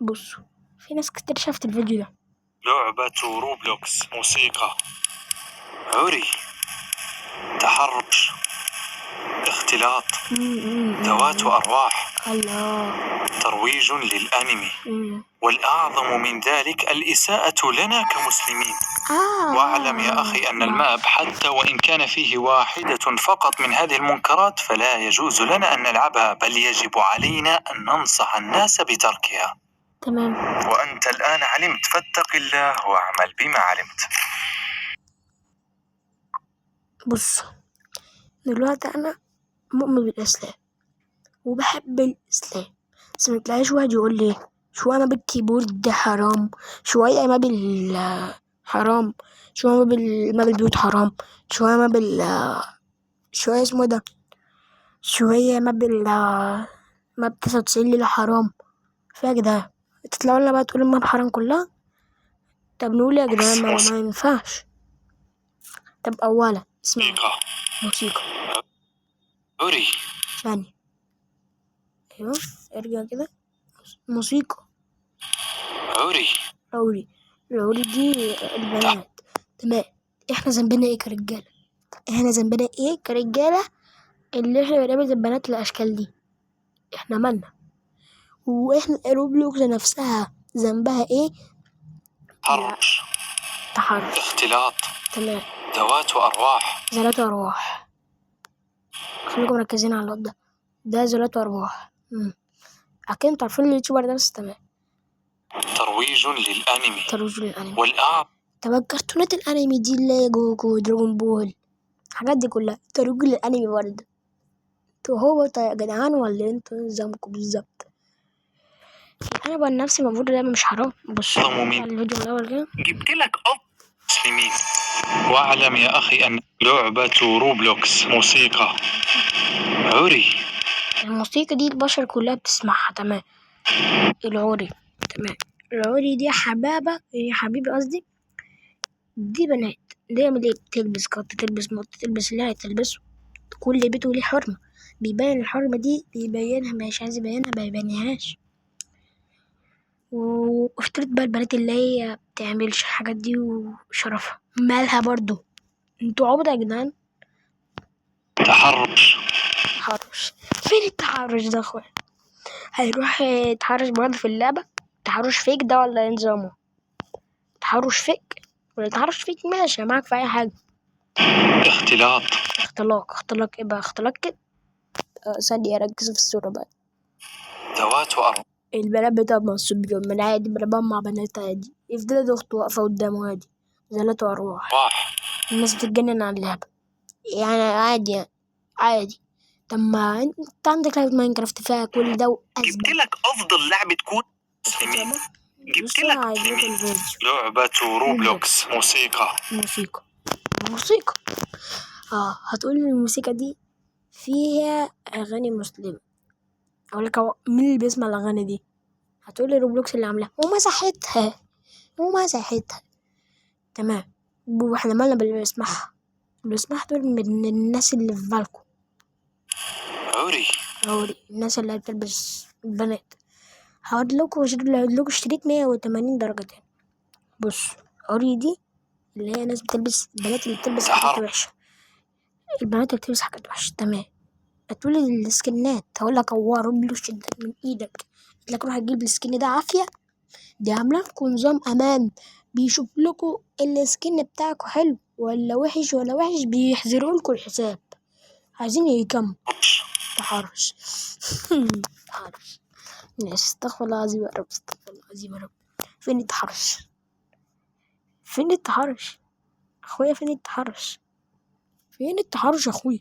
بصوا، في ناس كتير شافت الفيديو ده. لعبة روبلوكس، موسيقى، عري، تحرش، اختلاط، ذوات أرواح، الله. ترويج للأنمي، والأعظم من ذلك الإساءة لنا كمسلمين. واعلم يا أخي أن الماب حتى وإن كان فيه واحدة فقط من هذه المنكرات فلا يجوز لنا أن نلعبها، بل يجب علينا أن ننصح الناس بتركها. تمام. وأنت الآن علمت، فاتق الله واعمل بما علمت. بص، دلوقتي أنا مؤمن بالإسلام وبحب الإسلام، بس متلاقيش واحد يقول لي شوية ما بالكيبورد ده حرام، شوية ما حرام، شوية ما بالبيوت حرام، شوية ما شوية اسمه ده، شوية ما ب99 ليلة حرام. فيا جدعان تطلعوا لنا بقى تقولوا ما بحرام كلها؟ طب نقول يا جدعان ما ينفعش. طب أولا اسمع موسيقى عري. ثانية، أيوه ارجع كده. موسيقى عوري. العوري دي البنات. تمام. احنا ذنبنا ايه كرجالة؟ اللي احنا بنعمل البنات الاشكال دي؟ احنا مالنا؟ واحنا روبلوكس نفسها ذنبها ايه؟ تحرش، اختلاط، تمام، ذوات أرواح. خليكم مركزين على الواد ده ذوات أرواح. أكيد انتوا عارفين اليوتيوبر ده، بس تمام. ترويج للأنمي طب الكرتونات الأنمي دي اللي هي جوجو دراجون بول، الحاجات دي كلها ترويج للأنمي برضه. انتوا هو يا جدعان ولا انتوا نظامكم بالظبط؟ انا بقى نفسي المفروض ده مش حرام. بص الفيديو الاول كده جبت لك مسلمين. واعلم يا اخي ان لعبة روبلوكس، موسيقى، عري. الموسيقى دي البشر كلها بتسمعها. تمام. العري، تمام. العري دي حبابة، حبيبي قصدي، دي بنات. دي يعمل ايه؟ تلبس قط، تلبس مط، تلبس اللي تلبسه. كل بيت وليه حرمة، بيبين الحرمة دي، بيبينها، مش عايز يبينها ما يبينهاش. وافترض بقى البنات اللي هي بتعملش الحاجات دي وشرفها مالها برضو؟ انتوا عبط يا جدعان. تحرش. فين التحرش ده اخويا؟ هيروح يتحرش برضه في اللعبة؟ تحرش فيك ده ولا ايه نظامه؟ تحرش فيك ولا تحرش فيك؟ ماشي معاك في اي حاجة. اختلاق ايه بقى؟ اختلاق كده. ثانية ركزوا في الصورة بقى. ذوات أرواح. البنات بتبقى صبيان من عادي، بنبقى مع بنات عادي، يفضل أخت واقفة قدامه عادي، ذوات أرواح. الناس بتتجنن على اللعبة يعني، عادي. طب ما انت عندك لعبة ماينكرافت فيها كل ده وأثبت. جبت لك أفضل لعبة تكون مسلمين. جبت لك لعبة روبلوكس، موسيقى. هتقول الموسيقى دي فيها أغاني مسلمة، أقول لك مين اللي بيسمع الأغاني دي؟ هتقول لي روبلوكس اللي عاملاها ومسحتها. تمام. واحنا مالنا باللي بيسمعها؟ دول من الناس اللي في بالكم. عري. الناس اللي بتلبس البنات. هقعد لكم اشتريت 180 درجة تاني. بص، عري دي اللي هي ناس بتلبس، البنات اللي بتلبس حاجات وحشة، تمام. هتقولي السكنات، هقول لك هو روبلوكس من ايدك، لك روح تجيب السكن ده عافية. دي عاملة لكم نظام امان، بيشوف لكم السكن بتاعكم حلو ولا وحش بيحذروا لكم الحساب، عايزين يكمل تحرش. استغفر الله العظيم يا رب. فين التحرش اخويا؟ فين التحرش اخويا؟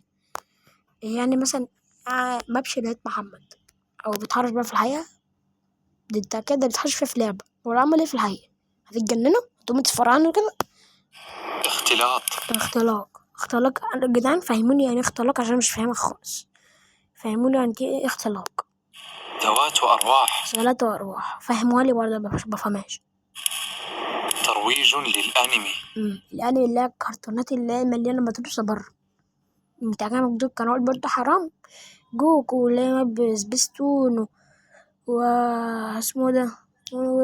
يعني مثلا ما بشريت محمد او بتحرش بقى في الحقيقة، دي انت كده بتحرش فيها في لعبة، ولا عمل ايه في الحقيقة؟ هتتجننوا؟ هتقوموا تتفرعنوا كده؟ اختلاق يا جدعان، فهموني يعني اختلاق عشان مش فاهمها خالص. فهموني يعني ايه اختلاق. ذوات أرواح فهموها لي برضه، ما بفهمهاش. ترويج للأنمي. الأنمي اللي هي الكرتونات اللي هي مليانة مدروسة بره. انت عارف دول قنوات برضه حرام، جوكو اللي هي سبيستون اسمه ده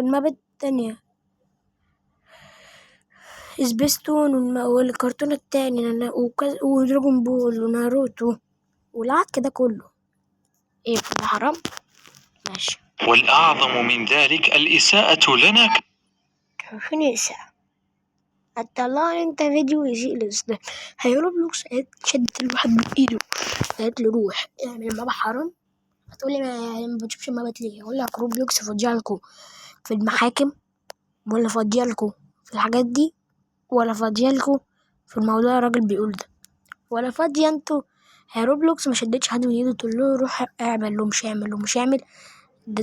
والماب التانية سبيستون والكرتون التاني ودراجون بول وناروتو والعك كده كله. ايه ده حرام؟ ماشي. والأعظم من ذلك الإساءة لنا فين إساءة؟ هتطلع انت فيديو يسيء للإسلام. هيروبلوكس شدت الواحد بإيده قالت له روح اعمل الماب حرام. هتقولي ما بتشوفش المابات ليه؟ اقول لك روبلوكس فاضيالكوا في المحاكم، ولا فاضيالكوا في الحاجات دي، ولا فاضيالكوا في الموضوع الراجل بيقول ده، ولا فاضية انتوا؟ هي روبلوكس ما شدتش حد من ايده تقول له روح اعمل له مش اعمل. ده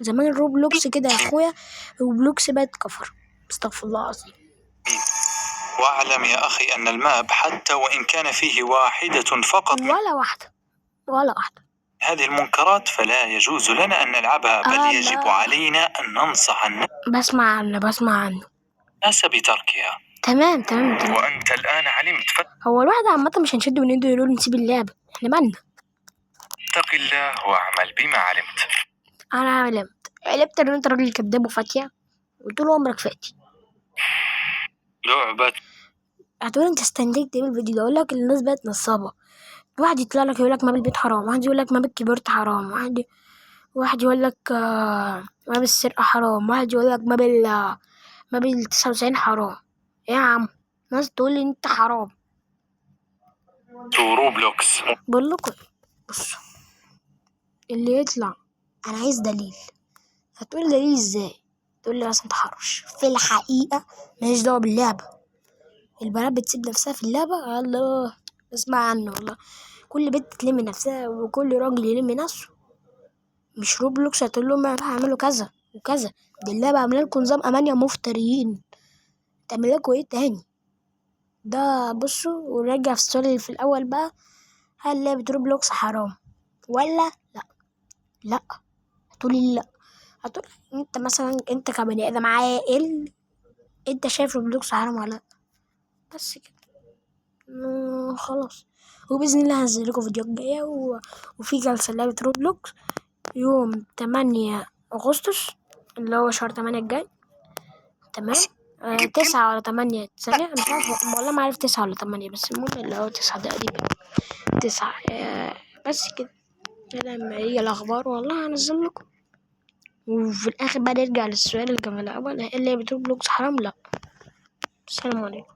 زمان روبلوكس كده يا اخويا، روبلوكس بقت كفر. استغفر الله العظيم. واعلم يا أخي أن الماب حتى وإن كان فيه واحدة فقط ولا واحدة هذه المنكرات فلا يجوز لنا أن نلعبها، بل يجب علينا أن ننصح بسمع عنه الناس بتركها. تمام. وأنت الآن علمت هو الواحد عامة مش هنشد من ايده يقولوا نسيب اللعبة، احنا مالنا؟ اتق الله واعمل بما علمت. انا علمت ان انت راجل كداب وفاتية وطول عمرك فاتي. لعبة هتقول انت استنتجت ايه من الفيديو ده؟ اقول لك الناس بقت نصابة. واحد يطلع لك يقول لك ماب البيت حرام، واحد يقول لك ماب الكيبورد حرام، واحد يقول لك ماب السرقة حرام، واحد يقول لك ماب 99 حرام. ايه يا عم؟ ناس تقول لي انت حرام. روبلوكس. بقول لكم بصوا، اللي يطلع انا عايز دليل. هتقول دليل ازاي؟ تقول لي مثلا تحرش. في الحقيقة ماليش دعوة باللعبة. البنات بتسيب نفسها في اللعبة. الله اسمع عنه والله. كل بنت تلم نفسها وكل راجل يلم نفسه. مش روبلوكس هتقول لهم هعملوا كذا وكذا. دي اللعبة عامله لكم نظام امان يا مفتريين. تعمل لكم ايه تاني؟ ده بصوا ونرجع في السؤال اللي في الاول بقى. هل لعبة روبلوكس حرام ولا لا؟ هتقولي لا. هتقول انت مثلا انت كبني ادم عاقل انت شايف روبلوكس حرام ولا لا؟ بس كده. خلاص. وباذن الله هنزل لكم فيديوهات جايه وفي جلسه لعبه روبلوكس يوم 8 أغسطس اللي هو شهر 8 الجاي. تمام. 9 ولا 8 ثانية أنا مش عارفة والله، ما عارف 9 ولا 8 بس المهم اللي هو 9 تقريبا 9. بس كده لما يجي الأخبار والله هنزل لكم. وفي الآخر بقى نرجع للسؤال اللي كان في الأول، هل لعبة روبلوكس حرام؟ لأ. السلام عليكم.